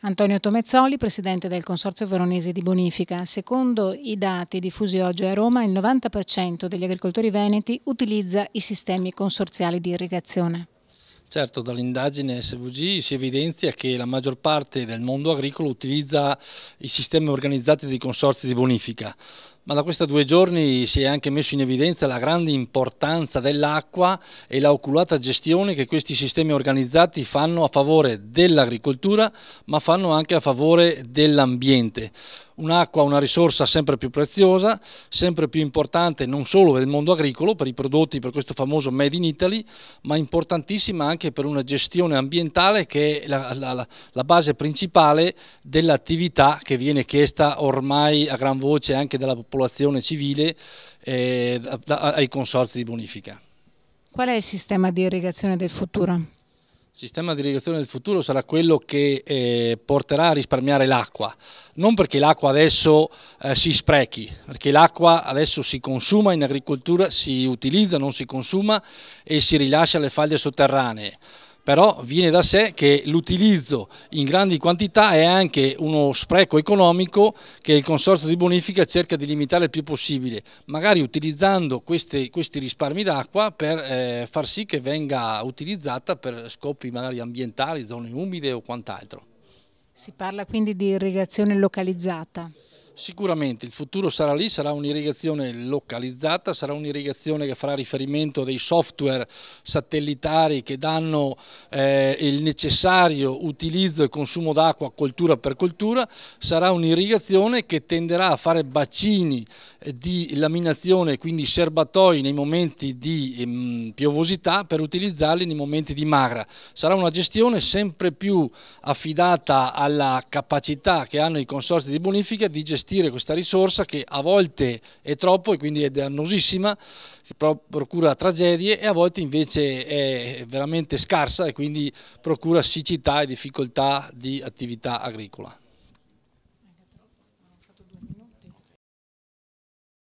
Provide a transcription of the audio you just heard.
Antonio Tomezzoli, presidente del Consorzio Veronese di Bonifica. Secondo i dati diffusi oggi a Roma, il 90% degli agricoltori veneti utilizza i sistemi consorziali di irrigazione. Certo, dall'indagine SVG si evidenzia che la maggior parte del mondo agricolo utilizza i sistemi organizzati dei consorzi di bonifica, ma da questi 2 giorni si è anche messo in evidenza la grande importanza dell'acqua e la oculata gestione che questi sistemi organizzati fanno a favore dell'agricoltura, ma fanno anche a favore dell'ambiente. Un'acqua, una risorsa sempre più preziosa, sempre più importante non solo per il mondo agricolo, per i prodotti, per questo famoso Made in Italy, ma importantissima anche per una gestione ambientale che è la base principale dell'attività che viene chiesta ormai a gran voce anche dalla popolazione civile ai consorzi di bonifica. Qual è il sistema di irrigazione del futuro? Il sistema di irrigazione del futuro sarà quello che porterà a risparmiare l'acqua, non perché l'acqua adesso si sprechi, perché l'acqua adesso si consuma in agricoltura, si utilizza, non si consuma e si rilascia alle falde sotterranee. Però viene da sé che l'utilizzo in grandi quantità è anche uno spreco economico che il Consorzio di Bonifica cerca di limitare il più possibile, magari utilizzando questi risparmi d'acqua per far sì che venga utilizzata per scopi magari ambientali, zone umide o quant'altro. Si parla quindi di irrigazione localizzata. Sicuramente il futuro sarà lì, sarà un'irrigazione localizzata, sarà un'irrigazione che farà riferimento a dei software satellitari che danno il necessario utilizzo e consumo d'acqua coltura per coltura, sarà un'irrigazione che tenderà a fare bacini di laminazione, quindi serbatoi nei momenti di piovosità per utilizzarli nei momenti di magra. Sarà una gestione sempre più affidata alla capacità che hanno i consorzi di bonifica di gestire questa risorsa che a volte è troppo e quindi è dannosissima, che procura tragedie, e a volte invece è veramente scarsa e quindi procura siccità e difficoltà di attività agricola.